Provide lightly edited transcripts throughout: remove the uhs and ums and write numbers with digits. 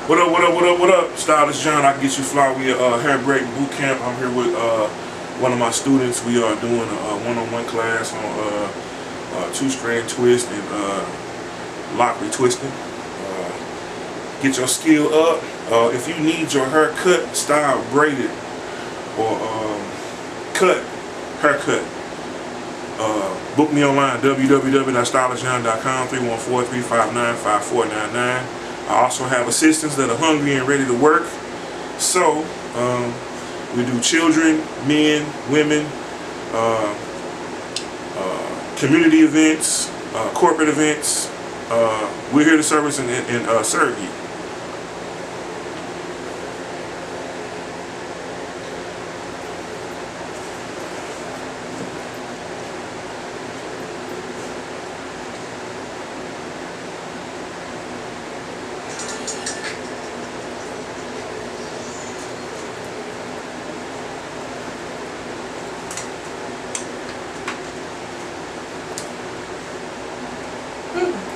What up, what up, what up, what up? Stylist John, I can get you fly. We at Hair Braiding Boot Camp. I'm here with one of my students. We are doing a one-on-one class on two-strand twist and lock retwisting. Get your skill up. If you need your hair cut, style, braided, or cut, haircut, book me online, www.stylistjohn.com, 314-359-5499. I also have assistants that are hungry and ready to work. So, we do children, men, women, community events, corporate events. We're here to service and serve you.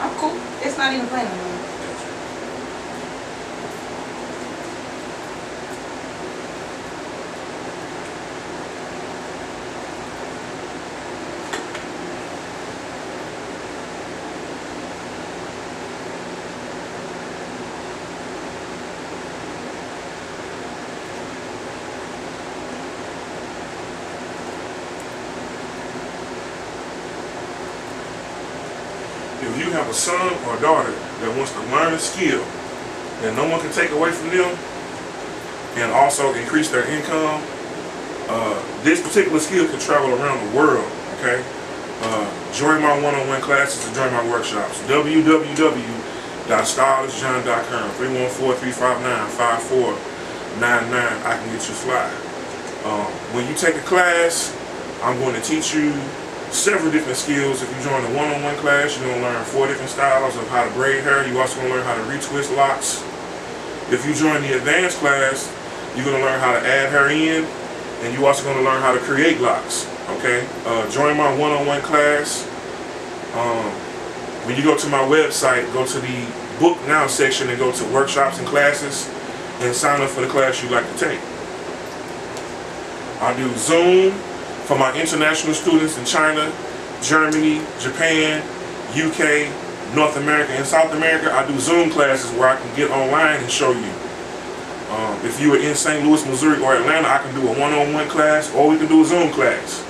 I'm cool. It's not even playing anymore. If you have a son or a daughter that wants to learn a skill that no one can take away from them and also increase their income, this particular skill can travel around the world, okay? Join my one-on-one classes and join my workshops. www.stylistjohn.com, 314-359-5499. I can get you fly. When you take a class, I'm going to teach you several different skills. If you join the one-on-one class, you're going to learn 4 different styles of how to braid hair. You're also going to learn how to retwist locks. If you join the advanced class, you're going to learn how to add hair in, and you're also going to learn how to create locks. Okay? Join my one-on-one class. When you go to my website, go to the Book Now section and go to Workshops and Classes and sign up for the class you'd like to take. I do Zoom for my international students in China, Germany, Japan, UK, North America, and South America. I do Zoom classes where I can get online and show you. If you are in St. Louis, Missouri, or Atlanta, I can do a one-on-one class, or we can do a Zoom class.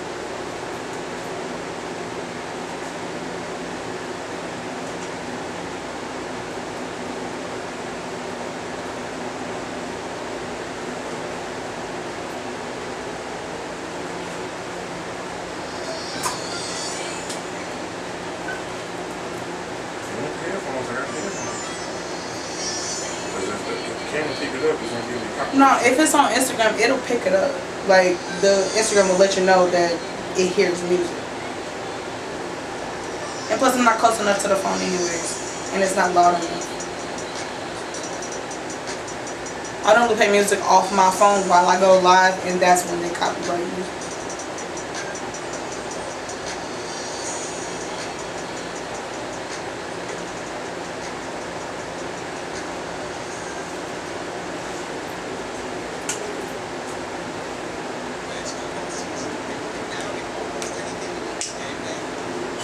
No, if it's on Instagram, it'll pick it up. Like, the Instagram will let you know that it hears music. And plus, I'm not close enough to the phone anyways, and it's not loud enough. I don't play music off my phone while I go live, and that's when they copyright me.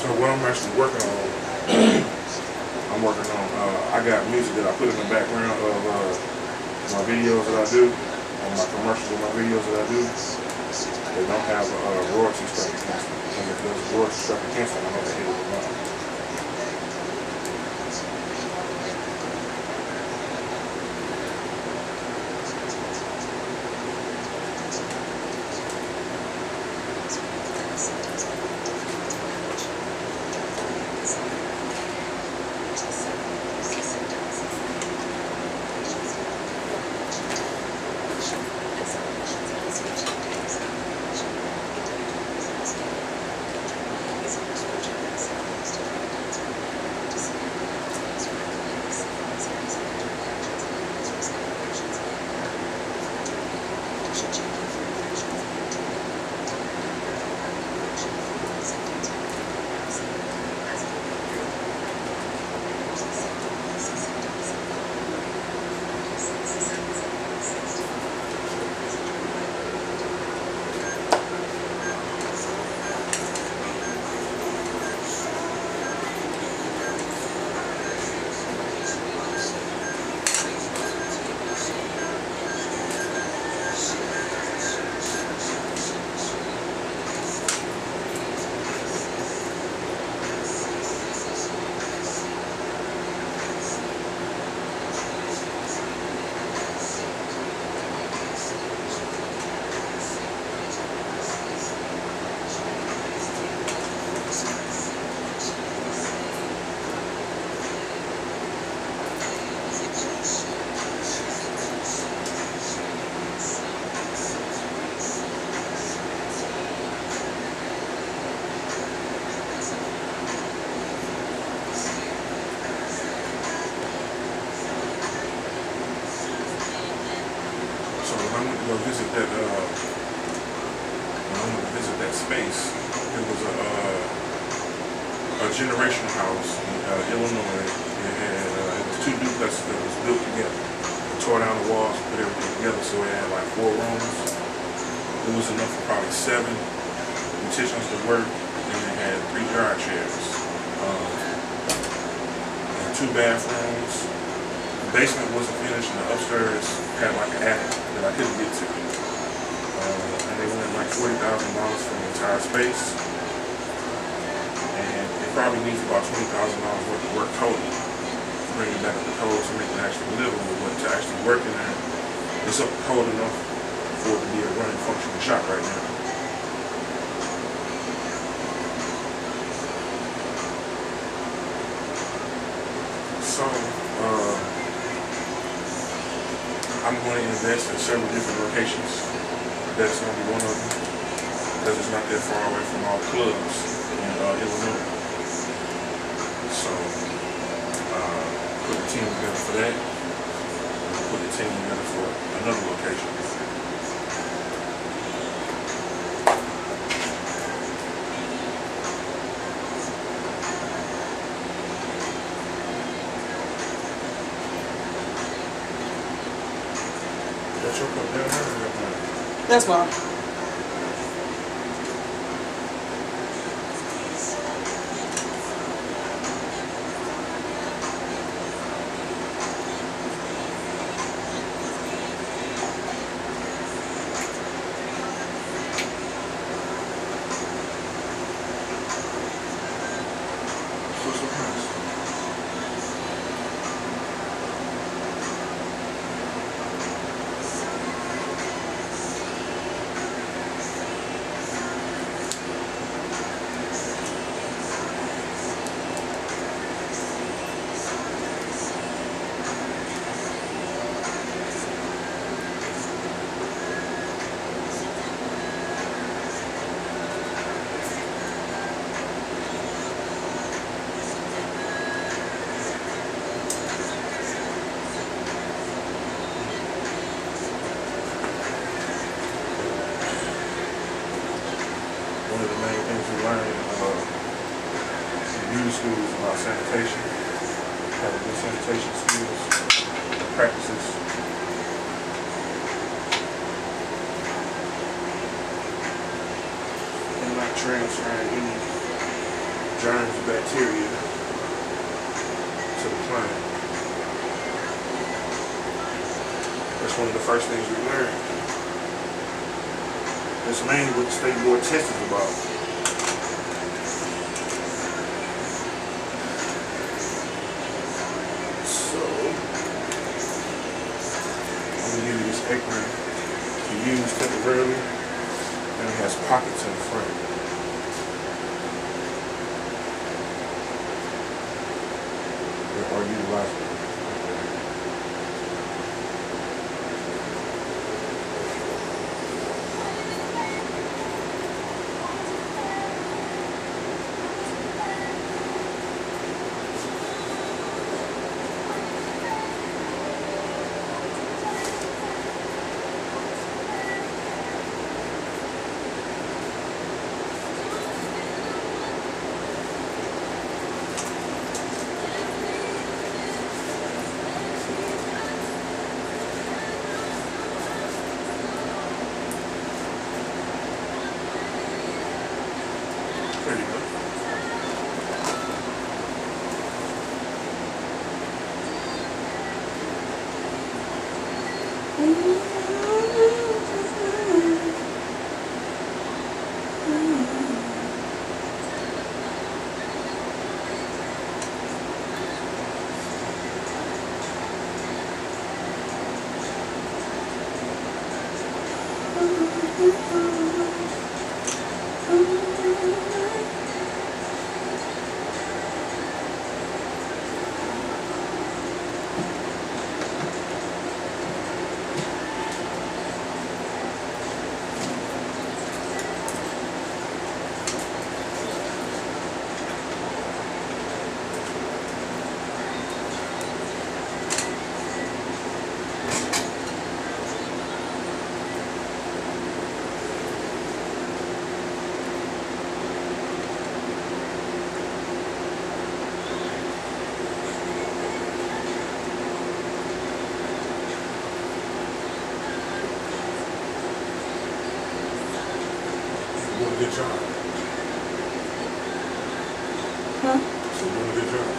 So what I'm actually working on, I got music that I put in the background of my videos that I do, on my commercials and my videos that I do. They don't have royalty struck against them. And if there's royalty struck against them, I know they hit it with mine. space. It was a generational house in Illinois. It was 2 duplexes that was built together. They tore down the walls, put everything together, so it had like 4 rooms. It was enough for probably 7 beauticians to work, and it had 3 dryer chairs, and 2 bathrooms. The basement wasn't finished, and the upstairs had like an attic that I couldn't get to. And they went like $40,000 for the entire space, and it probably needs about $20,000 worth of work total. Bring it back to the code to make it actually livable, but to actually work in there, it's up to code enough for it to be a running functional shop right now. So, I'm going to invest in several different locations. That's going to be one of them, because it's not that far away from all the clubs in Illinois. So, put the team together for that, and put the team together for another location. Got your cup down there or your cup? That's fine. One of the main things we learn in beauty school is about sanitation, having good sanitation skills, practices. And not transferring any germs or bacteria to the client. That's one of the first things we learn. That's mainly what the state board test is about. So, I'm going to give you this apron to use temporarily, and it has pockets in the front. Or utilizable. So you're doing a good job.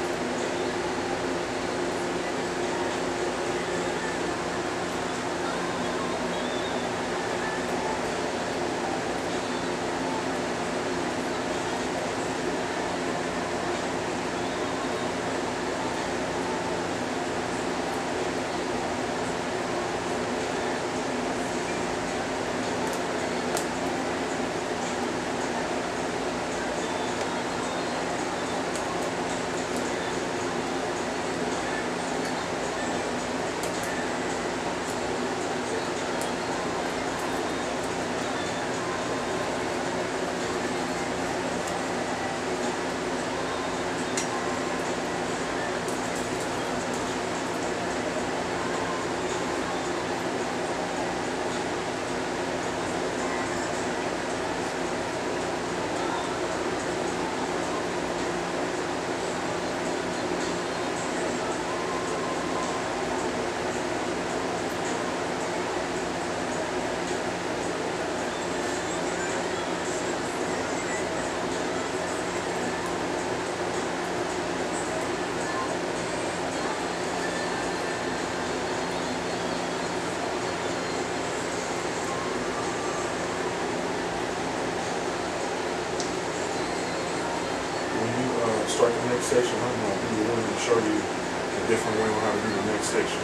Start the next section, I'm going to be the one to show you a different way on how to do the next section.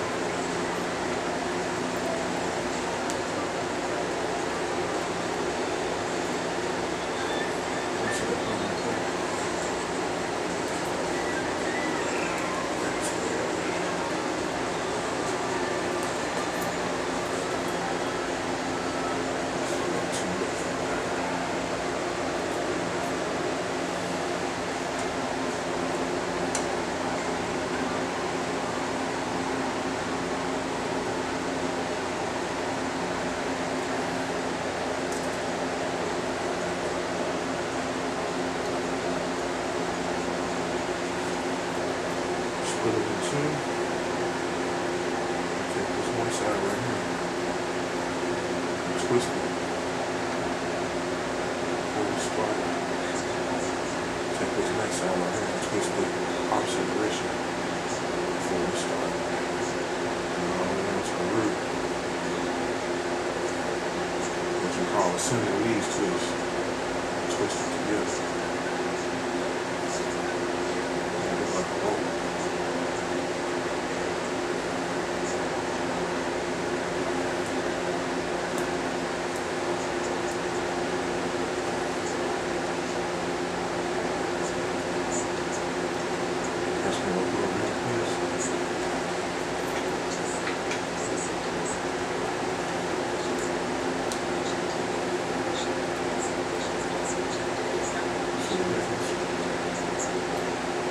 Split it in two. Take this one side right here. Twist it. Before we start. Take this next side right here and twist it opposite direction before we start. And all the way down to the root. What you call a semi-leaves twist. Twist it together. And look like a rope.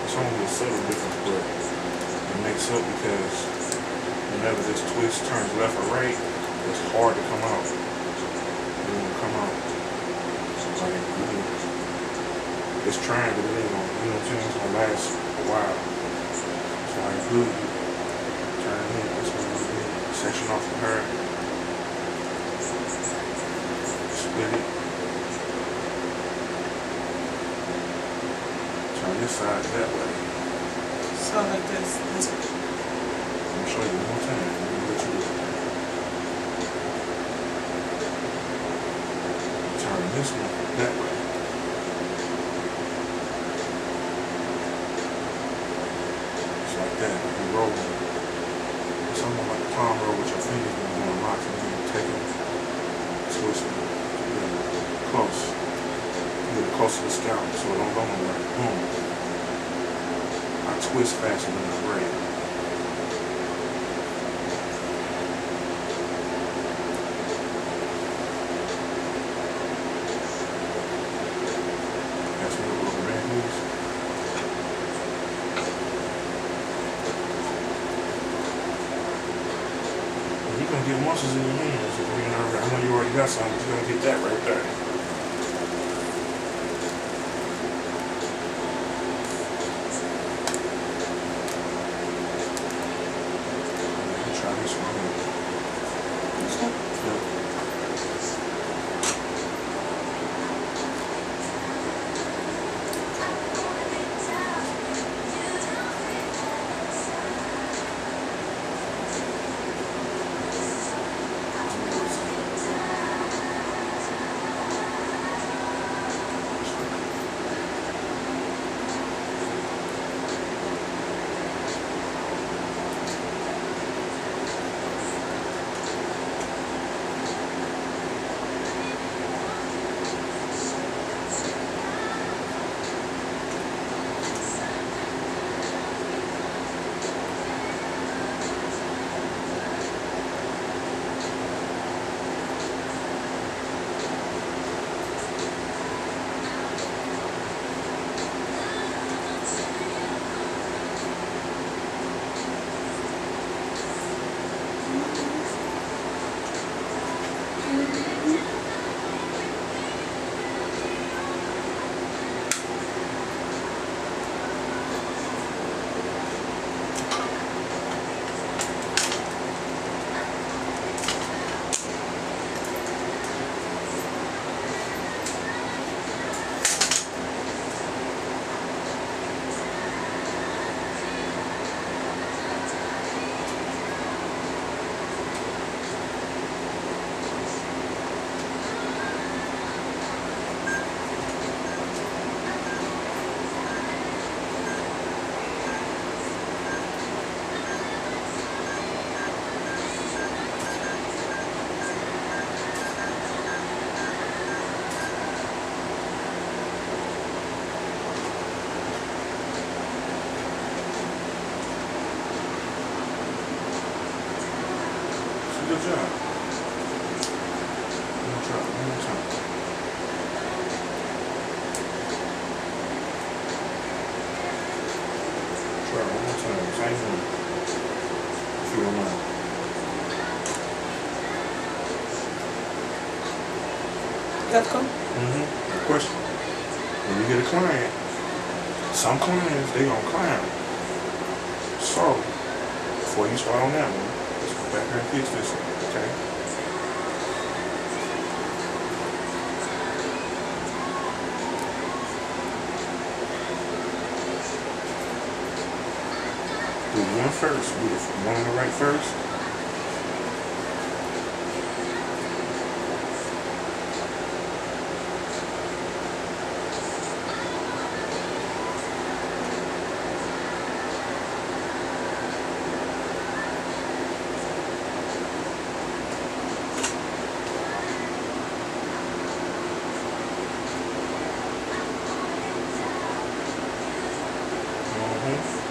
It's only a subtle difference, but it makes up because whenever this twist turns left or right, it's hard to come out. It won't come out. Like, it's trying, but it ain't gonna, you know what I'm saying? It's gonna last a while. So I glue it, turn it in, this one right here, section off the hair, split it. Turn this side that way. So like this. I'm gonna show you one more time. Let you turn this one that way. Just like that. You roll it. It's almost like a palm roll with your fingers and you're going lock it in. Take it, twist it. Close. Get it close to the scalp so it don't go nowhere. Boom. I twist faster than I braid. That's what a little red is. You're gonna get muscles in your hands. I know you already got some, but you're gonna get that right there. Try this one here. This one? Yeah. Good job. One more time. One more time. Try it one more time. Same one. If you don't mind. That's cool. Good question. When you get a client, some clients, they gonna clown. So, before you start on that one, let's go back here and fix this one, okay? Do one first. Do the one on the right first.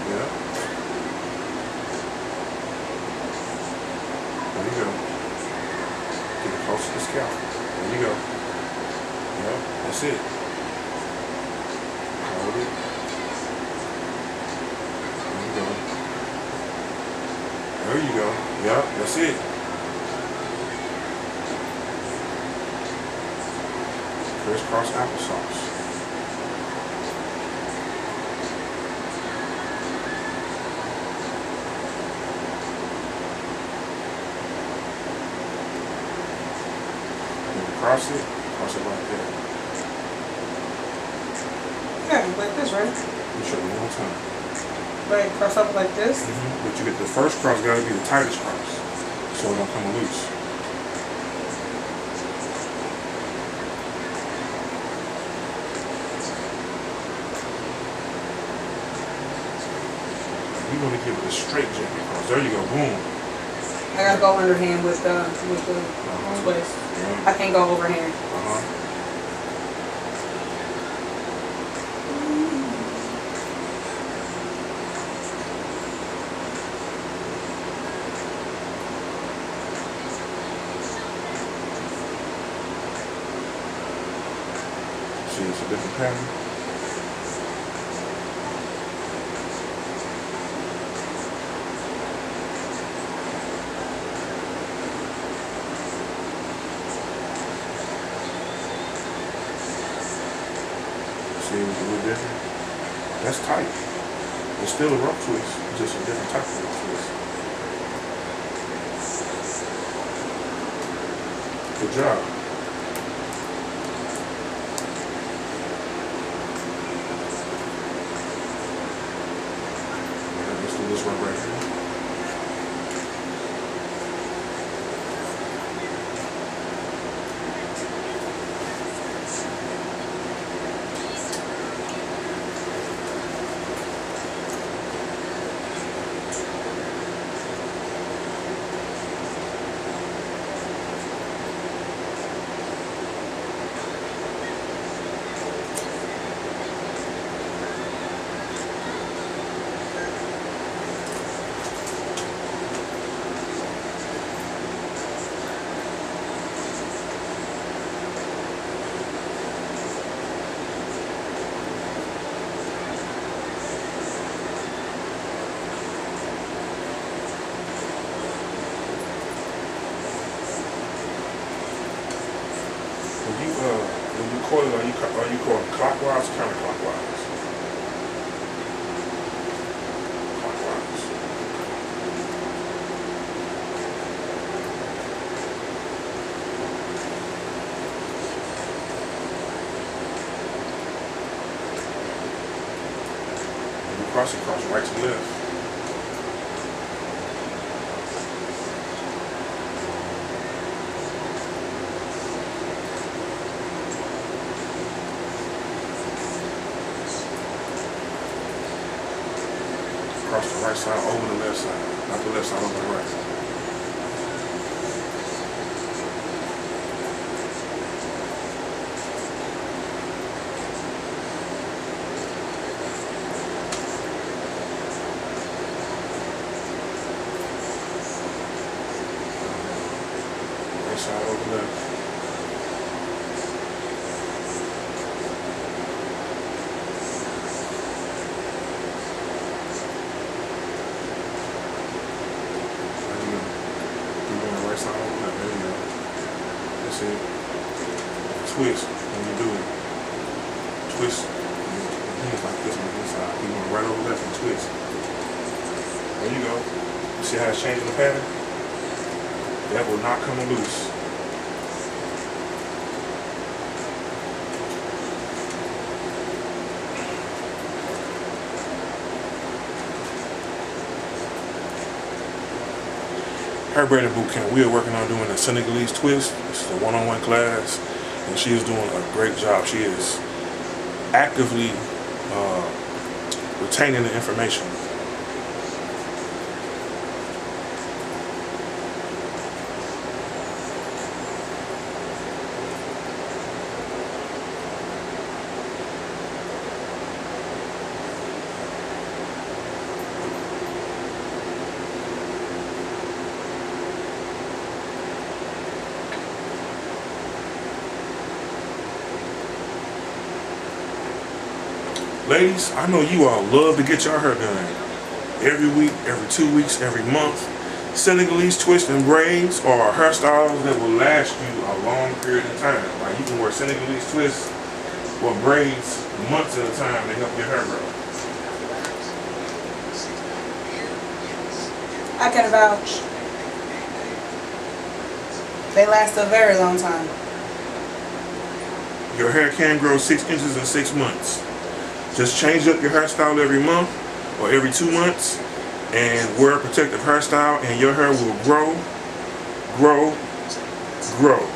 Yeah. There you go. Get it close to the scalp. There you go. Yep, that's it. Hold it. There you go. There you go. Yep, that's it. Crisscross applesauce. Cross it like that. Yeah, like this, right? Let me show you one more time. Right, cross up like this. But you get the first cross, gotta be the tightest cross, so it don't come loose. You want to give it a straight jacket cross. There you go, boom. I gotta go underhand with the twist. Yeah. I can't go overhand. See, it's a different pattern. See, it was a little different. That's tight. It's still a rough twist, just a different type of rough twist. Good job. Let's do this one right here. When you coil it, are you coiling clockwise or counterclockwise? Clockwise. When you cross right to left. Cross the right side over the left side, not the left side over the right. twist when you do it. Twist your hands like this on this side. You want right over left and twist. There you go. You see how it's changing the pattern? That will not come loose. Hairbraiding boot camp. We are working on doing a Senegalese twist. This is a one-on-one class, and she is doing a great job. She is actively retaining the information. Ladies, I know you all love to get your hair done. Every week, every 2 weeks, every month. Senegalese twists and braids are hairstyles that will last you a long period of time. Like you can wear Senegalese twists or braids months at a time to help your hair grow. I can vouch. They last a very long time. Your hair can grow 6 inches in 6 months. Just change up your hairstyle every month or every 2 months and wear a protective hairstyle and your hair will grow, grow, grow.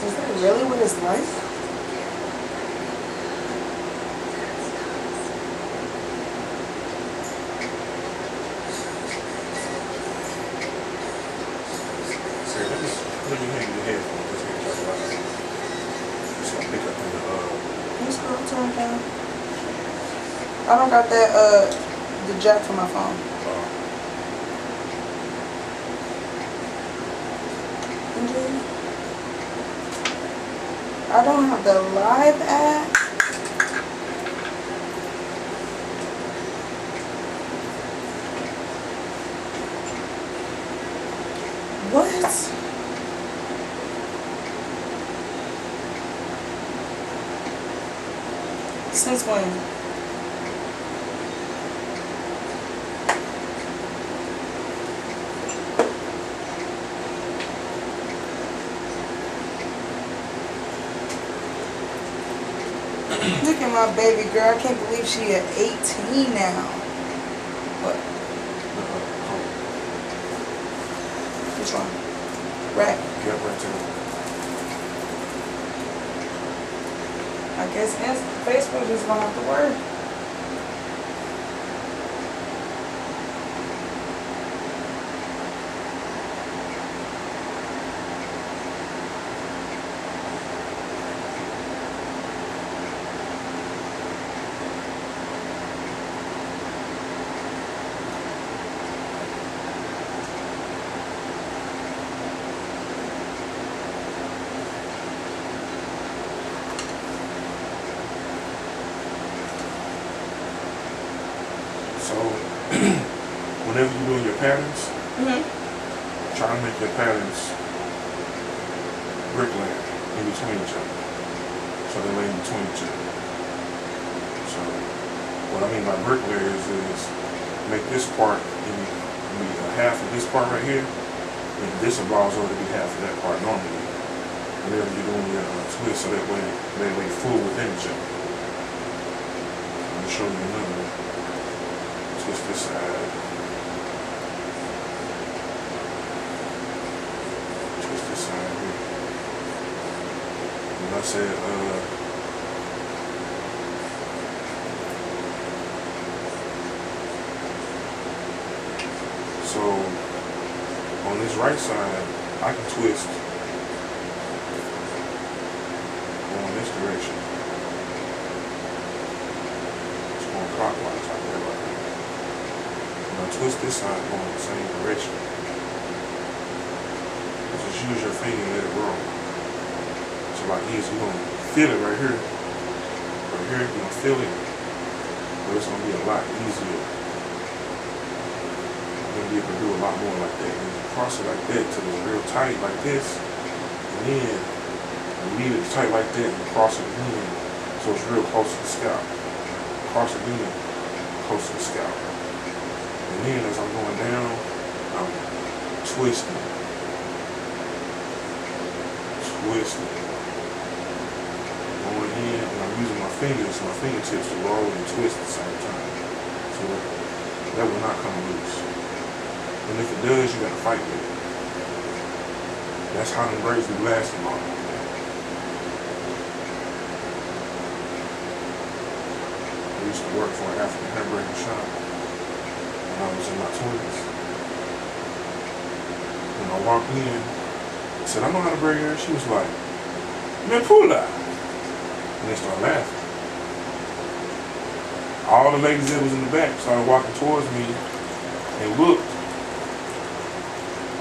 Is that really what it's like? Sir, let me hand you the headphones. Let's get you out. Just gonna pick up on Can you scroll to it down? I don't got that the jack for my phone. I don't have the live app. What? Since when? Look at my baby girl. I can't believe she at 18 now. What? Which one? Right. Get right to it. I guess Facebook is gonna have to work. So, whenever you're doing your patterns, try to make your patterns bricklaying in between each other. So they lay in between each other. So, what I mean by bricklayers is make this part be half of this part right here, and this allows over to be half of that part normally. Whenever you're doing your twist, so that way they lay full within each other. I'm gonna show you another. Twist this side. Twist this side here. And I said, so on this right side, I can twist direction. It's going clockwise like that right now. Now twist this side going the same direction. Just use your finger and let it roll. So like easy, you're gonna feel it right here. Right here, you're gonna feel it. But it's gonna be a lot easier. You're gonna be able to do a lot more like that. And you cross it like that till it's real tight like this. And then you leave it tight like that and cross it again so it's real close to the scalp. Cross it again, close to the scalp. And then as I'm going down, I'm twisting. Twisting. Going in and I'm using my fingers, my fingertips to roll and twist at the same time. So that will not come loose. And if it does, you gotta fight with it. That's how the braids be lasting long. I used to work for an African hairbraiding shop when I was in my 20s. When I walked in, I said, I know how to braid hair. She was like, man, pull that. And they started laughing. All the ladies that was in the back started walking towards me and looked.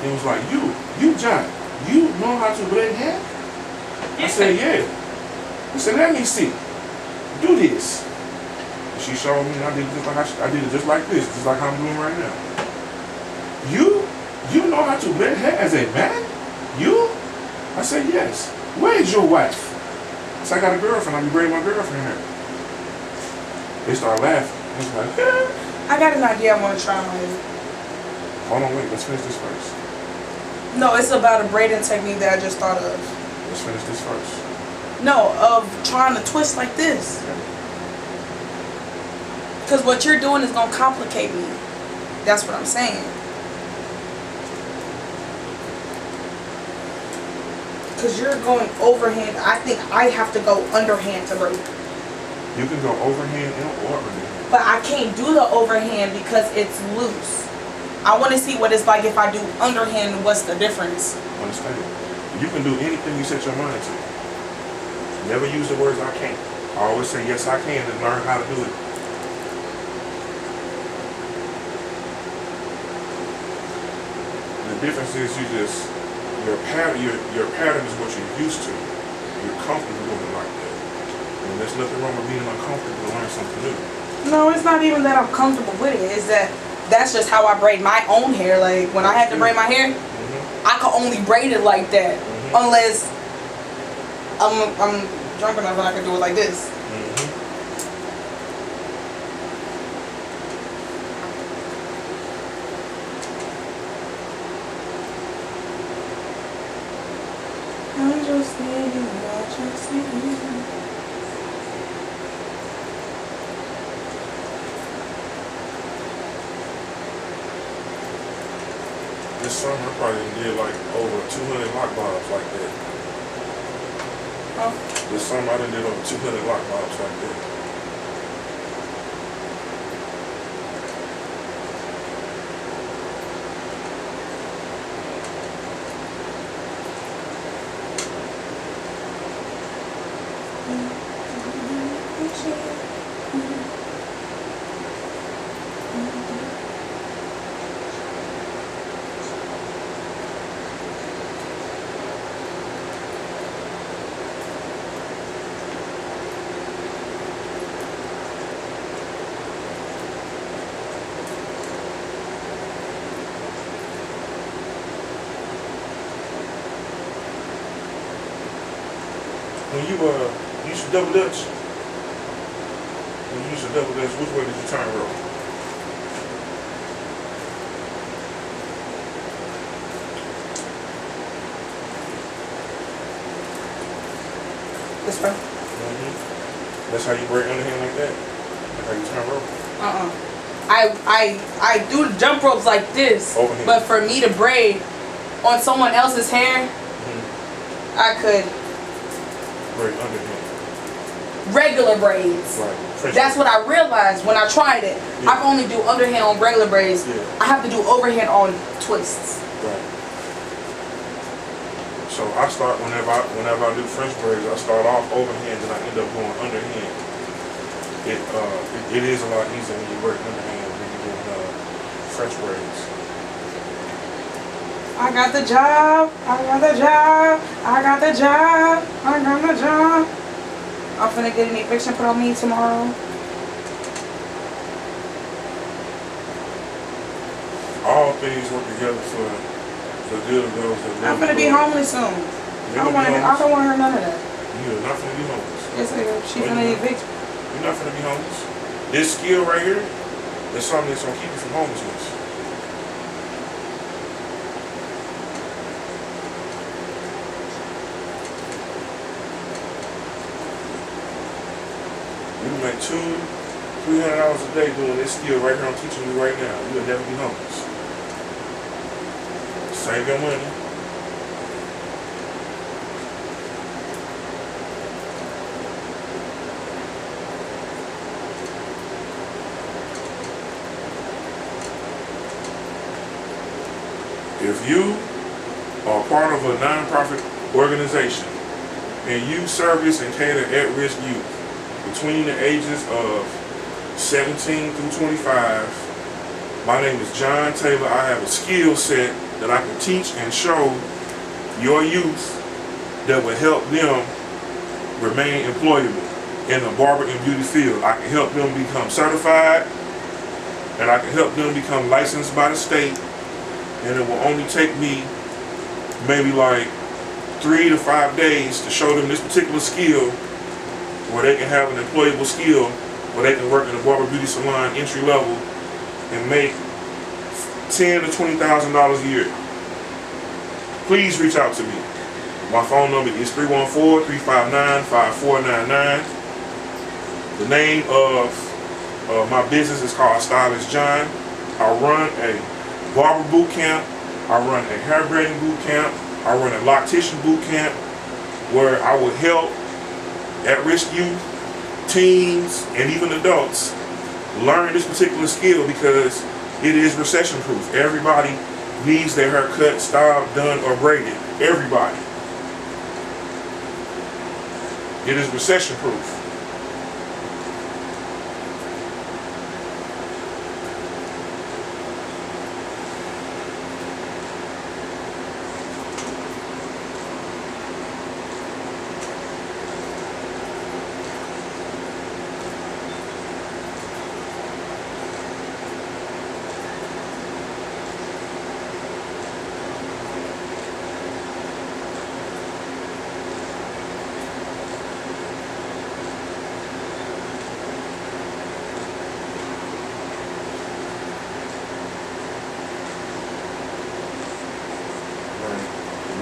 And was like, you John, you know how to braid hair? I said, yeah. I said, let me see. Do this. And she showed me and I did it just like this, just like I'm doing right now. You know how to braid hair as a man? You? I said, yes. Where is your wife? I said, I got a girlfriend. I be braiding my girlfriend hair. They started laughing. I was like, I got an idea I want to try on you. hold on, wait. Let's finish this first. No, it's about a braiding technique that I just thought of. Let's finish this first. No, of trying to twist like this. Because what you're doing is going to complicate me. That's what I'm saying. Because you're going overhand. I think I have to go underhand to braid. You can go overhand and or underhand. But I can't do the overhand because it's loose. I want to see what it's like if I do underhand. What's the difference? Understand? You can do anything you set your mind to. Never use the words I can't. I always say yes I can and learn how to do it. The difference is your pattern is what you're used to. You're comfortable doing it like that. And there's nothing wrong with being uncomfortable to learn something new. No, it's not even that I'm comfortable with it. It's that that's just how I braid my own hair. Like when I had to braid my hair, I could only braid it like that unless I'm drunk enough and I can do it like this. I'm just needing what you see. This summer I probably did like over 200 lock bobs like that. Oh. This summer I done did over 200 lock bobs like that. When you used to double dutch, which way did you turn roll? This way. That's how you braid underhand like that? That's how you turn roll? I do the jump ropes like this, Overhand. but for me to braid on someone else's hair, I could Braid underhand. regular braids. Right. That's what I realized when I tried it. Yeah. I can only do underhand on regular braids. Yeah. I have to do overhand on twists. Right. So So I start whenever I do French braids, I start off overhand and I end up going underhand. It is a lot easier when you work underhand than you doing French braids. I got the job. I got the job. I got the job. I got the job. I'm finna get an eviction put on me tomorrow. All things work together for the good of those that love I'm finna be homeless soon. I don't want to hear none of that. You're not finna be homeless. Yes, I am. She finna evict. You're not finna be homeless. This skill right here is something that's gonna keep you from homelessness. You can make $200-300 a day doing this skill right here I'm teaching you right now. You'll never be homeless. Save your money. If you are part of a nonprofit organization and you service and cater at-risk youth between the ages of 17 through 25, my name is John Taylor. I have a skill set that I can teach and show your youth that will help them remain employable in the barber and beauty field. I can help them become certified, and I can help them become licensed by the state, and it will only take me maybe like 3 to 5 days to show them this particular skill where they can have an employable skill where they can work in a barber beauty salon entry level and make $10,000 to $20,000 a year. Please reach out to me. My phone number is 314-359-5499. The name of my business is called Stylist John. I run a barber boot camp. I run a hairbraiding boot camp. I run a Loctician boot camp where I will help at-risk youth, teens, and even adults learn this particular skill because it is recession proof. Everybody needs their hair cut, styled, done, or braided. Everybody. It is recession proof.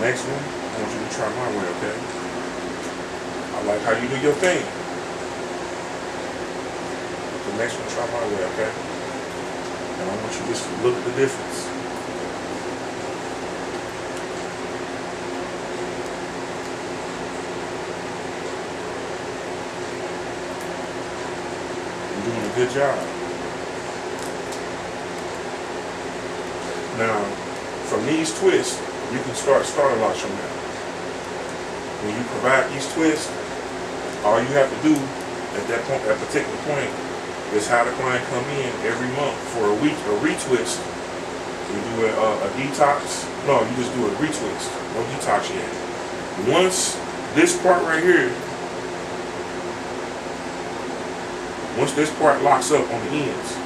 Next one, I want you to try my way, okay? I like how you do your thing. The next one, try my way, okay? And I want you just to look at the difference. You're doing a good job. Now, from these twists, you can start starter lots from now. When you provide these twists, all you have to do at that point, that particular point, is have the client come in every month for a week, a retwist. You do a detox. No, you just do a retwist. No detox yet. Once this part right here, once this part locks up on the ends,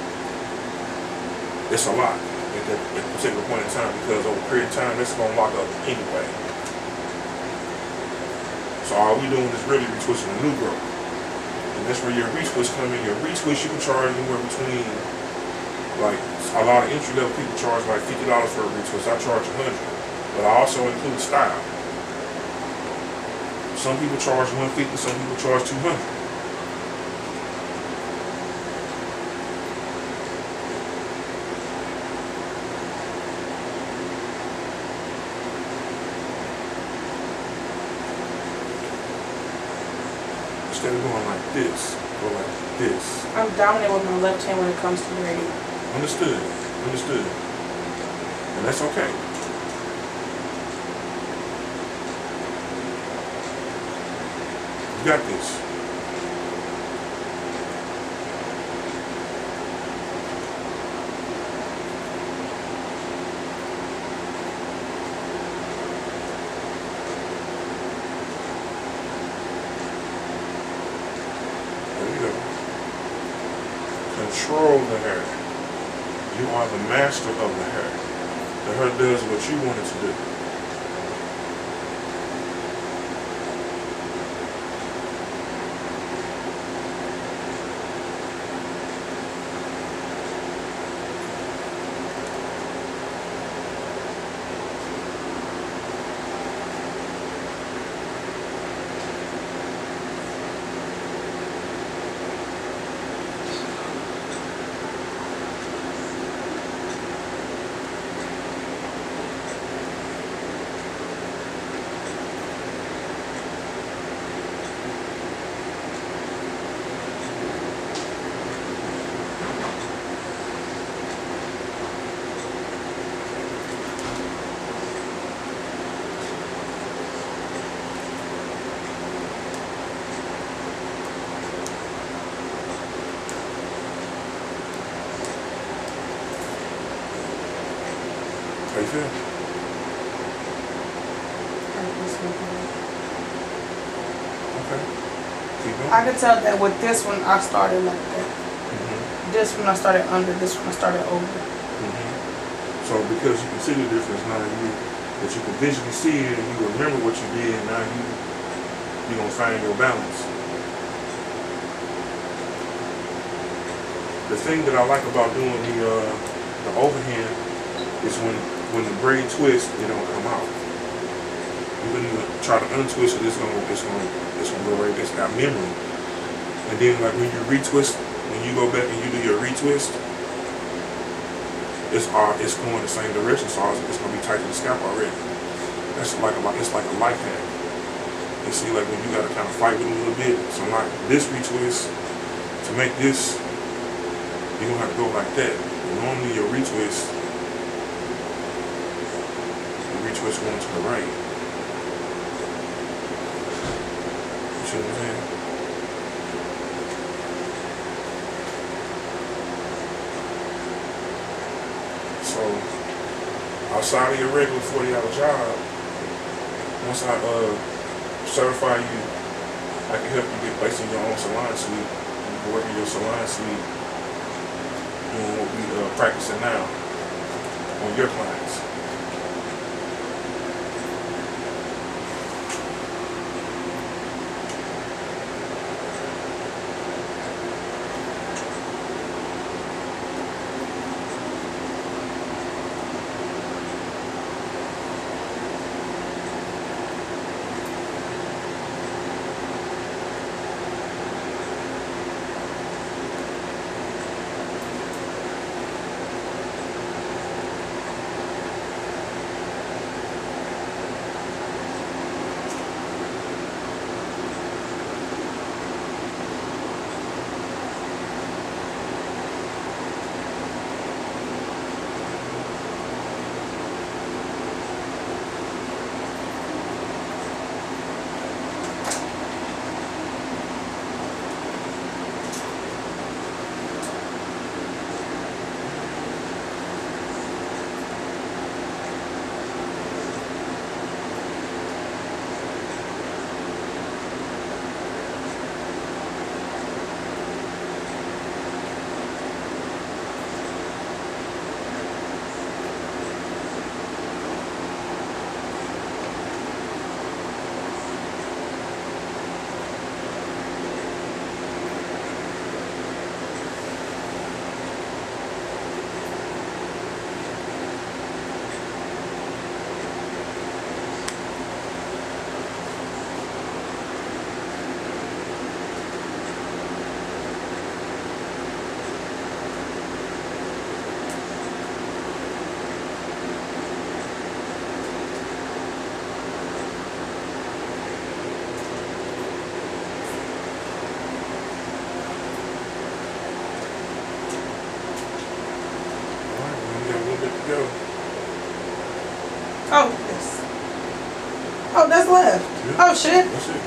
it's a lot. At that particular point in time, because over a period of time, that's going to lock up anyway. So all we doing is really retwisting a new growth. And that's where your retwist come in. Your retwist, you can charge anywhere between, like, a lot of entry-level people charge like $50 for a retwist. I charge $100. But I also include style. Some people charge $150, some people charge $200. Instead of going like this, go like this. I'm dominant with my left hand when it comes to braiding. Understood. Understood. And that's okay. You got this. There you go. Control the hair. You are the master of the hair. The hair does what you want it to do. How you feel? Okay. Keep going. I could tell that with this one I started like that. Mm-hmm. This one I started under, this one I started over. Mm-hmm. So because you can see the difference now, that you can visually see it and you remember what you did, now you're gonna find your balance. The thing that I like about doing the overhand is when the braid twist, it don't come out. You can even try to untwist it, it's gonna go right there. It's got memory. And then like when you retwist, when you go back and you do your retwist, it's going the same direction, so it's gonna be tight to the scalp already. It's like a life hack. You see, like when you gotta kind of fight with it a little bit. So like this retwist, to make this, you're gonna have to go like that. Normally your retwist going to the right. You see what I'm saying? So, outside of your regular 40-hour job, once I certify you, I can help you get placed in your own salon suite. You can work in your salon suite doing what we practicing now on your clients. Oh, this. Oh, that's left. Yeah. Oh, shit. That's it.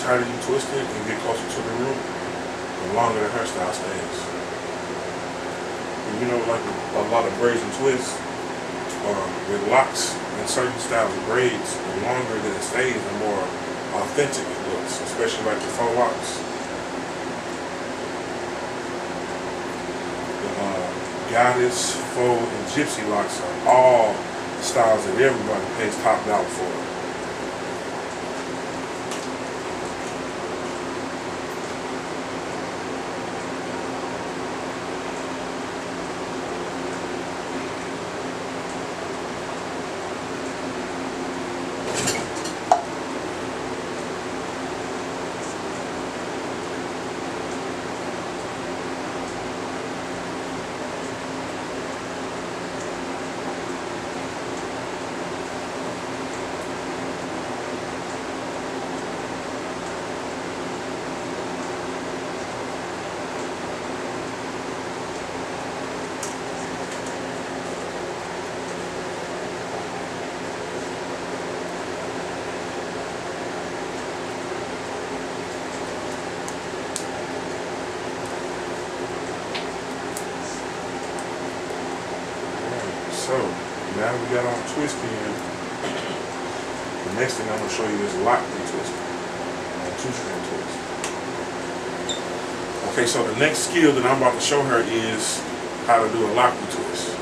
tighter you twist it and get closer to the root, the longer the hairstyle stays. And you know, like a lot of braids and twists, with locks and certain styles of braids, the longer that it stays, the more authentic it looks, especially like the faux locks. The goddess, faux, and gypsy locks are all styles that everybody pays top dollar for. So, now we got our twist in. The next thing I'm going to show you is lock retwisting, and two-strand twist. Okay, so the next skill that I'm about to show her is how to do a lock retwist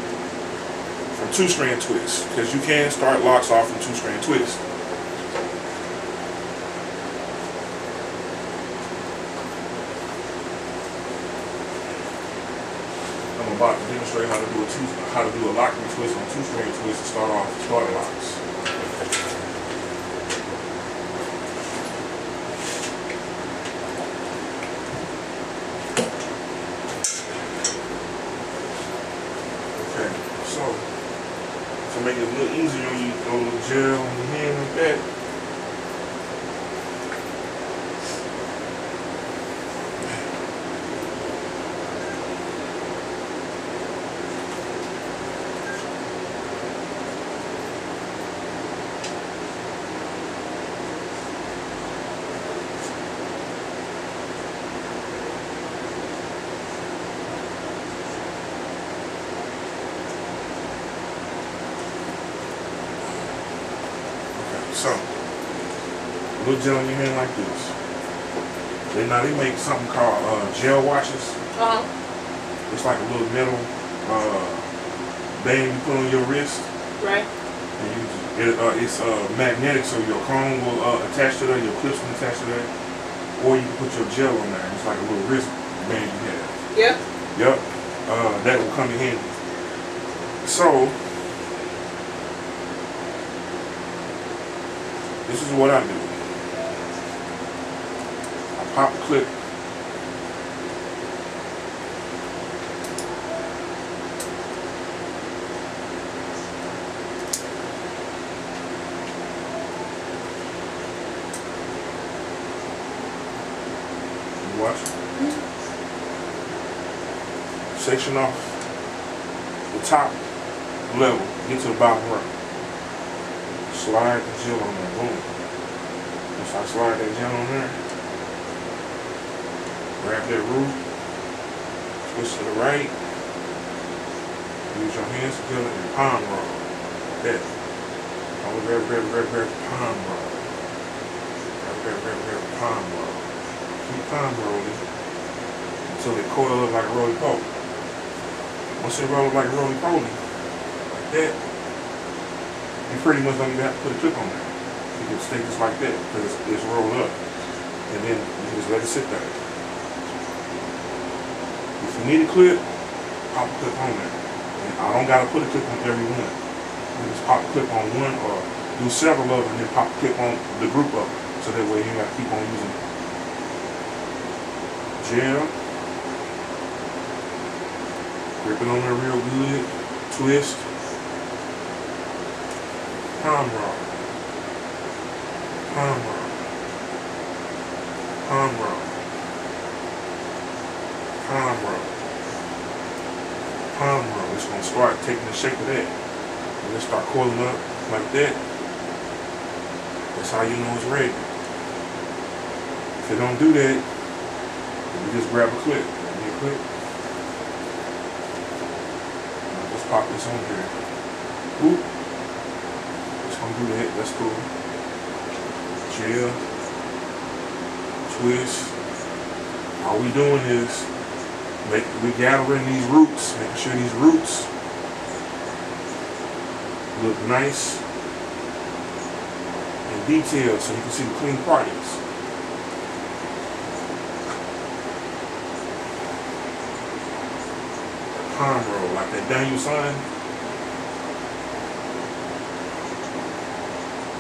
from two-strand twist, because you can start locks off from two-strand twist. I'm about to demonstrate how to do a lock retwist on two-strand twist to start off starter locks. Okay, so to make it a little easier, you throw a little gel on your hand like that. So, a little gel in your hand like this. They make something called gel watches. It's like a little metal band you put on your wrist. Right. And it's magnetic, so your comb will attach to that, your clips will attach to that. Or you can put your gel on there. It's like a little wrist band you have. Yep. Yep. That will come in handy. So, this is what I do. I pop the clip. You watch. Section off the top level, get to the bottom right. Slide the gel on there, boom. Once I slide that gel on there, grab that root, twist to the right, use your hands together and palm roll. That. Grab, palm roll. Grab, palm roll. Keep palm rolling until it coil up like a roly-poly. Once it rolls like a roly-poly, like that, you pretty much don't even have to put a clip on there. You can stay just like that because it's rolled up. And then you just let it sit there. If you need a clip, pop a clip on there. And I don't gotta put a clip on every one. You just pop a clip on one or do several of them and then pop a clip on the group of them. So that way you gotta keep on using gel. Grip it on there real good. Twist. Palm roll. Palm roll. Palm roll. Palm roll. Palm roll. It's going to start taking the shape of that. And it start coiling up like that. That's how you know it's ready. If it don't do that, you just grab a clip. Give me a clip. Now just pop this on here. Whoop. Just gonna do that. That's cool. Gel. Twist. All we doing is we gathering these roots, making sure these roots look nice and detailed so you can see the clean partings. Palm roll, like that Daniel son.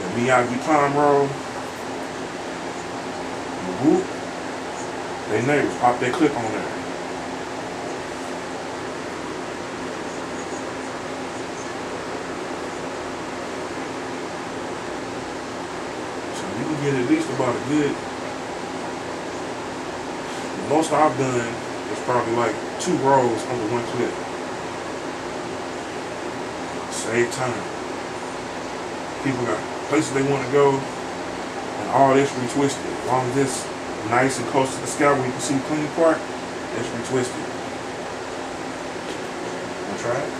The Miyagi palm roll. And whoop. They neighbors, pop that clip on there. So you can get at least about a good, the most I've done is probably like 2 rolls under 1 clip. Save time. People got places they want to go and all this retwisted. As long as it's nice and close to the scalp where you can see the clean part, it's retwisted. Wanna try it?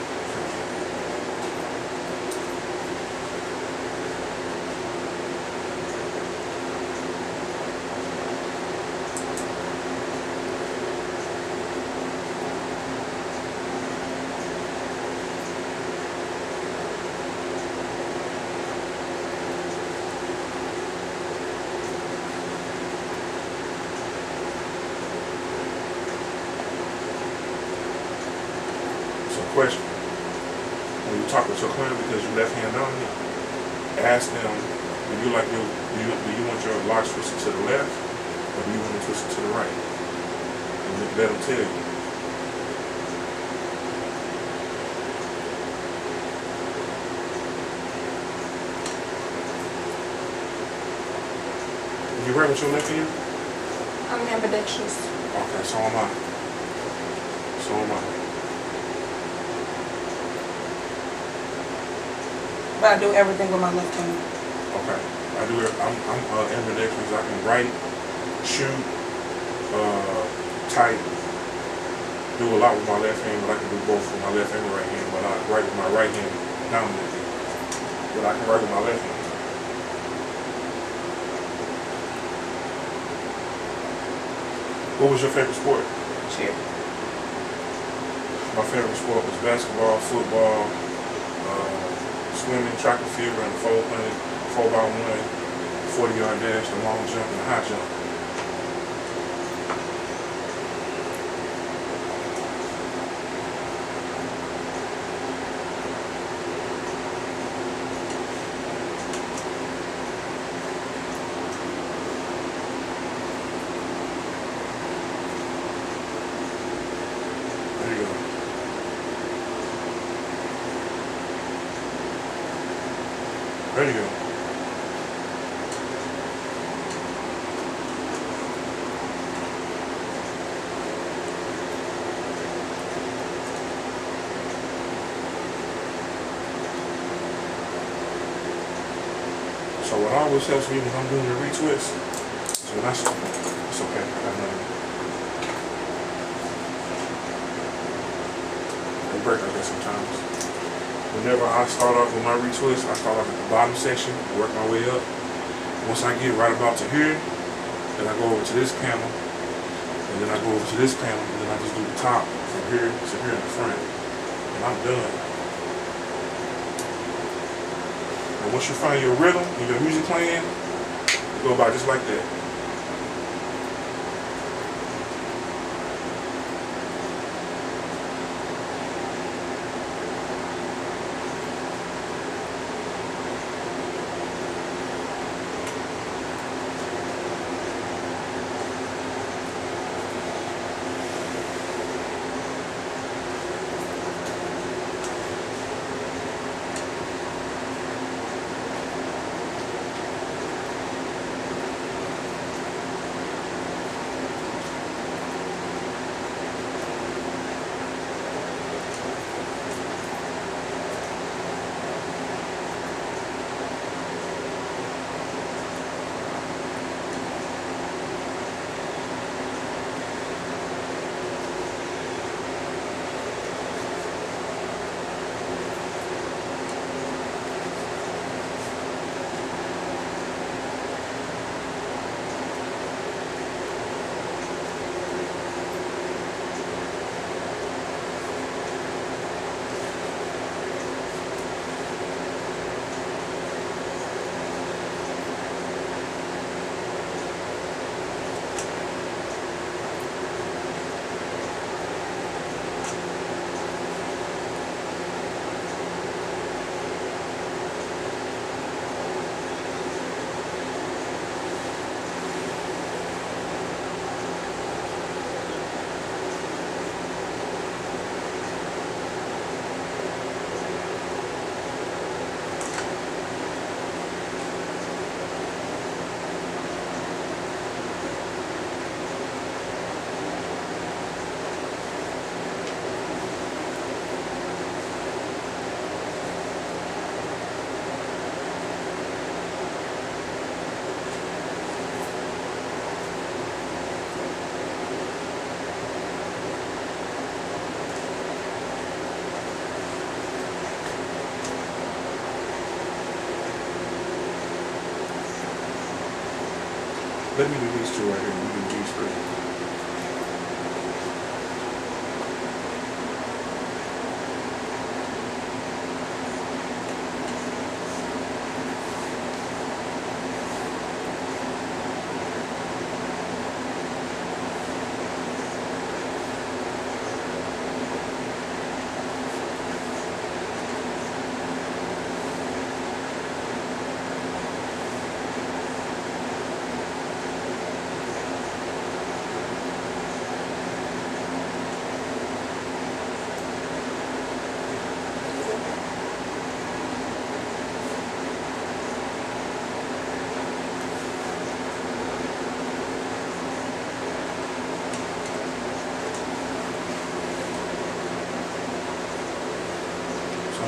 Question. When you talk with your client because you left hand dominant, ask them, do you want your locks twisted to the left or do you want it twisted to the right? And let them tell you. You right with your left hand? I'm ambidextrous. Okay, so am I. So am I. But I do everything with my left hand. Okay. I'm ambidextrous. I can write, shoot, type, do a lot with my left hand, but I can do both with my left and right hand. But I write with my right hand dominantly. But I can write with my left hand. What was your favorite sport? Cheer. My favorite sport was basketball, football, swimming, track and field, running 400, 4x1, 40-yard dash, the long jump, and the high jump. There you go. There you go. So what always helps me when I'm doing the retwist, so that's, it's okay, I got another. They break like that sometimes. Whenever I start off with my retwist, I start off at the bottom section, work my way up. Once I get right about to here, then I go over to this panel, and then I go over to this panel, and then I just do the top from here to here in the front, and I'm done. And once you find your rhythm and your music playing, you go about just like that. Let me do these two right here. We do these first.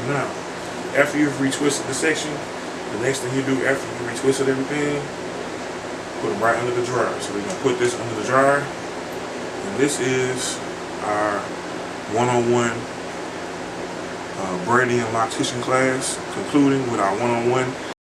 Now, after you've retwisted the section, the next thing you do after you retwisted everything, put them right under the dryer. So we're going to put this under the dryer. And this is our one-on-one braiding and loctician class, concluding with our one-on-one